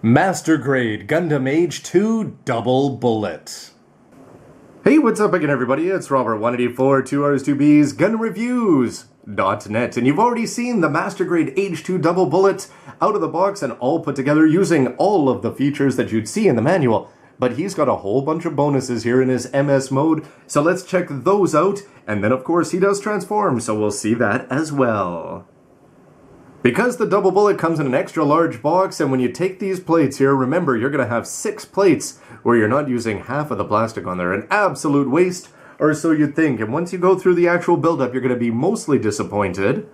Master Grade Gundam Age 2 Double Bullet. Hey, what's up again everybody? It's Robert184, 2Rs2Bs, gunreviews.net, and you've already seen the Master Grade Age-2 Double Bullet out of the box and all put together using all of the features that you'd see in the manual. But he's got a whole bunch of bonuses here in his MS mode, so let's check those out, and then of course he does transform, so we'll see that as well. Because the Double Bullet comes in an extra large box, and when you take these plates here, remember you're going to have 6 plates where you're not using half of the plastic on there. An absolute waste, or so you'd think, and once you go through the actual build-up, you're going to be mostly disappointed.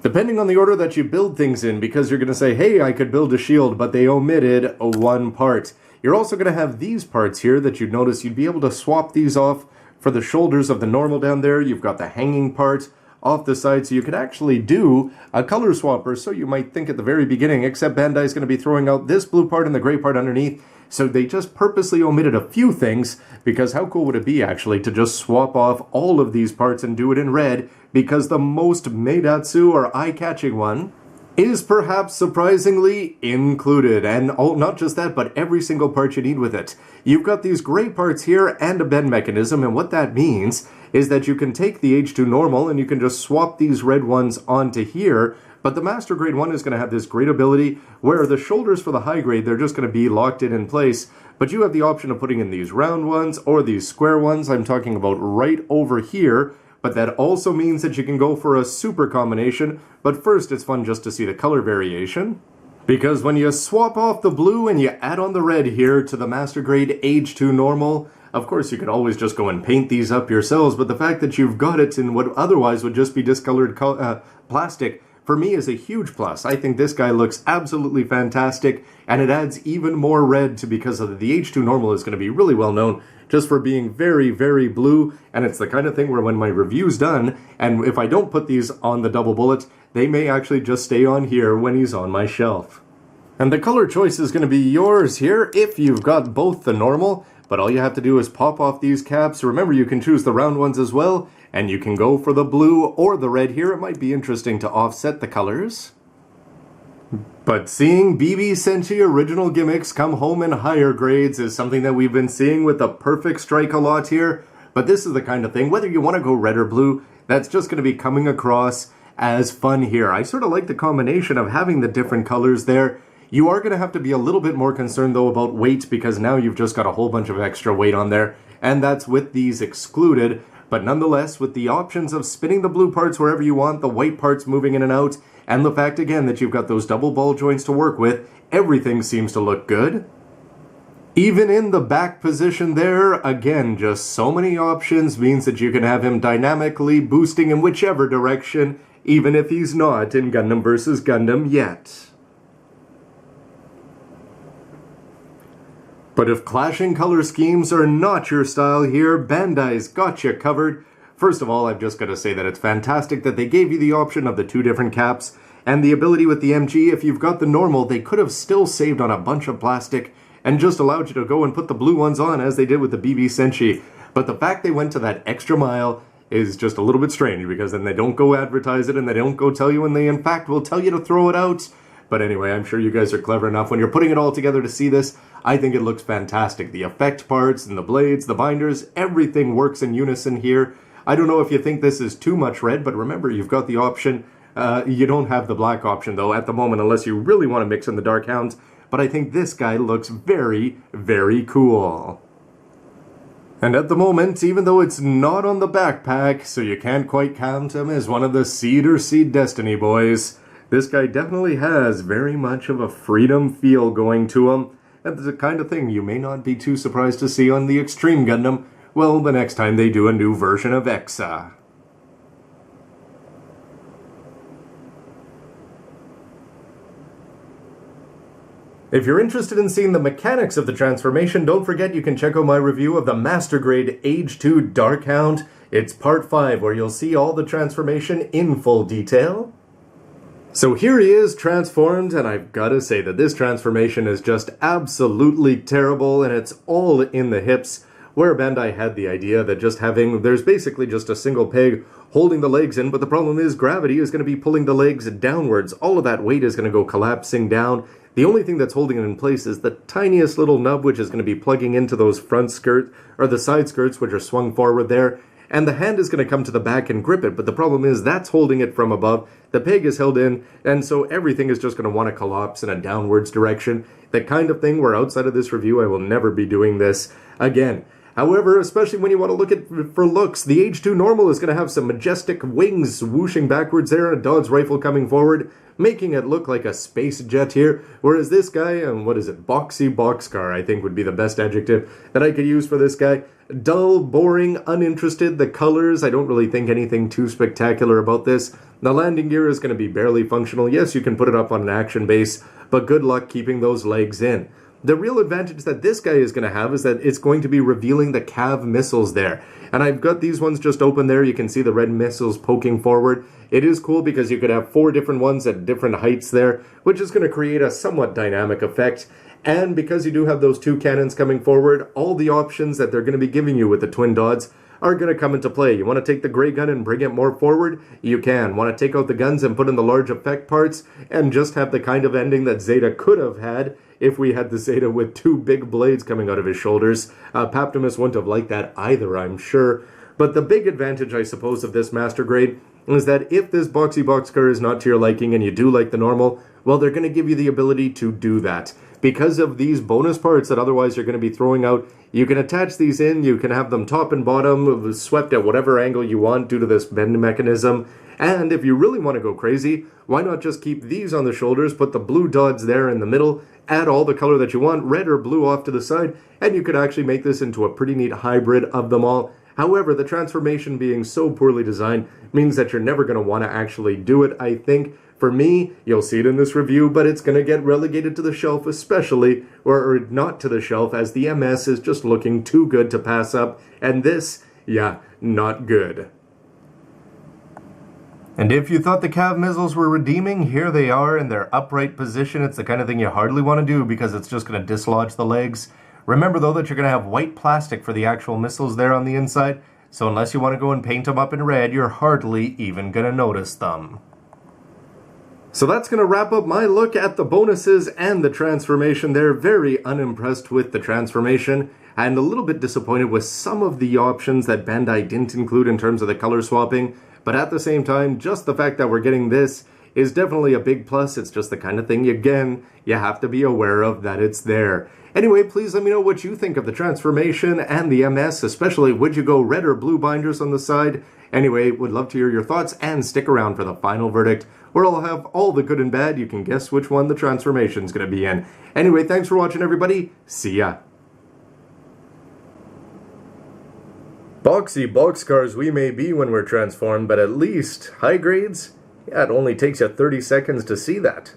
Depending on the order that you build things in, because you're going to say, hey, I could build a shield, but they omitted one part. You're also going to have these parts here that you'd notice you'd be able to swap these off for the shoulders of the normal down there. You've got the hanging part off the side, so you could actually do a color swapper, so you might think at the very beginning, except Bandai's going to be throwing out this blue part and the gray part underneath, so they just purposely omitted a few things, because how cool would it be actually to just swap off all of these parts and do it in red, because the most meidatsu or eye-catching one is perhaps surprisingly included, and not just that, but every single part you need with it. You've got these gray parts here and a bend mechanism, and what that means is that you can take the H2 normal and you can just swap these red ones onto here, but the Master Grade one is going to have this great ability where the shoulders for the high grade, they're just going to be locked in place, but you have the option of putting in these round ones or these square ones. I'm talking about right over here. But that also means that you can go for a super combination, but first it's fun just to see the color variation. Because when you swap off the blue and you add on the red here to the Master Grade Age-2 normal, of course you could always just go and paint these up yourselves, but the fact that you've got it in what otherwise would just be discolored plastic, for me is a huge plus. I think this guy looks absolutely fantastic, and it adds even more red to, because of the H2 normal is going to be really well known just for being very, very blue, and it's the kind of thing where when my review's done, and if I don't put these on the Double Bullet, they may actually just stay on here when he's on my shelf. And the color choice is going to be yours here if you've got both the normal, but all you have to do is pop off these caps. Remember, you can choose the round ones as well, and you can go for the blue or the red here. It might be interesting to offset the colors. But seeing BB Senshi original gimmicks come home in higher grades is something that we've been seeing with the Perfect Strike a lot here. But this is the kind of thing, whether you want to go red or blue, that's just going to be coming across as fun here. I sort of like the combination of having the different colors there. You are going to have to be a little bit more concerned though about weight, because now you've just got a whole bunch of extra weight on there, and that's with these excluded. But nonetheless, with the options of spinning the blue parts wherever you want, the white parts moving in and out, and the fact again that you've got those double ball joints to work with, everything seems to look good. Even in the back position there, again, just so many options means that you can have him dynamically boosting in whichever direction, even if he's not in Gundam vs. Gundam yet. But if clashing color schemes are not your style here, Bandai's got you covered. First of all, I've just got to say that it's fantastic that they gave you the option of the 2 different caps, and the ability with the MG. If you've got the normal, they could have still saved on a bunch of plastic and just allowed you to go and put the blue ones on as they did with the BB Senshi. But the fact they went to that extra mile is just a little bit strange, because then they don't go advertise it and they don't go tell you, and they in fact will tell you to throw it out. But anyway, I'm sure you guys are clever enough when you're putting it all together to see this. I think it looks fantastic. The effect parts and the blades, the binders, everything works in unison here. I don't know if you think this is too much red, but remember, you've got the option. You don't have the black option, though, at the moment, unless you really want to mix in the Dark Hounds. But I think this guy looks very, very cool. And at the moment, even though it's not on the backpack, so you can't quite count him as one of the Seed or Seed Destiny boys, this guy definitely has very much of a freedom feel going to him. That's the kind of thing you may not be too surprised to see on the Extreme Gundam, well, the next time they do a new version of Exa. If you're interested in seeing the mechanics of the transformation, don't forget you can check out my review of the Master Grade Age-2 Dark Hound. It's part 5, where you'll see all the transformation in full detail. So here he is transformed, and I've got to say that this transformation is just absolutely terrible, and it's all in the hips, where Bandai had the idea that there's basically just a single peg holding the legs in, but the problem is gravity is going to be pulling the legs downwards. All of that weight is going to go collapsing down. The only thing that's holding it in place is the tiniest little nub, which is going to be plugging into those front skirt, or the side skirts, which are swung forward there. And the hand is going to come to the back and grip it, but the problem is that's holding it from above. The peg is held in, and so everything is just going to want to collapse in a downwards direction. The kind of thing where outside of this review, I will never be doing this again. However, especially when you want to look at for looks, the Age-2 normal is going to have some majestic wings whooshing backwards there, and a Dodge rifle coming forward, making it look like a space jet here, whereas this guy, what is it, boxy boxcar, I think would be the best adjective that I could use for this guy. Dull, boring, uninterested, the colors, I don't really think anything too spectacular about this. The landing gear is going to be barely functional. Yes, you can put it up on an action base, but good luck keeping those legs in. The real advantage that this guy is going to have is that it's going to be revealing the cav missiles there. And I've got these ones just open there. You can see the red missiles poking forward. It is cool because you could have 4 different ones at different heights there, which is going to create a somewhat dynamic effect. And because you do have those 2 cannons coming forward, all the options that they're going to be giving you with the twin Dods are going to come into play. You want to take the gray gun and bring it more forward? You can. Want to take out the guns and put in the large effect parts and just have the kind of ending that Zeta could have had if we had the Zeta with 2 big blades coming out of his shoulders. Paptimus wouldn't have liked that either, I'm sure. But the big advantage, I suppose, of this Master Grade is that if this boxy boxcar is not to your liking and you do like the normal, well, they're going to give you the ability to do that. Because of these bonus parts that otherwise you're going to be throwing out, you can attach these in, you can have them top and bottom, swept at whatever angle you want due to this bend mechanism. And if you really want to go crazy, why not just keep these on the shoulders, put the blue Dods there in the middle, add all the color that you want, red or blue off to the side, and you could actually make this into a pretty neat hybrid of them all. However, the transformation being so poorly designed means that you're never going to want to actually do it, I think. For me, you'll see it in this review, but it's going to get relegated to the shelf especially, or not to the shelf, as the MS is just looking too good to pass up, and this, yeah, not good. And if you thought the cav missiles were redeeming, here they are in their upright position. It's the kind of thing you hardly want to do because it's just going to dislodge the legs. Remember though that you're going to have white plastic for the actual missiles there on the inside, so unless you want to go and paint them up in red, you're hardly even going to notice them. So that's going to wrap up my look at the bonuses and the transformation there. Very unimpressed with the transformation and a little bit disappointed with some of the options that Bandai didn't include in terms of the color swapping. But at the same time, just the fact that we're getting this is definitely a big plus. It's just the kind of thing, again, you have to be aware of that it's there. Anyway, please let me know what you think of the transformation and the MS, especially would you go red or blue binders on the side? Anyway, would love to hear your thoughts and stick around for the final verdict, where I'll have all the good and bad. You can guess which one the transformation's going to be in. Anyway, thanks for watching, everybody. See ya. Boxy boxcars we may be when we're transformed, but at least high grades? Yeah, it only takes you 30 seconds to see that.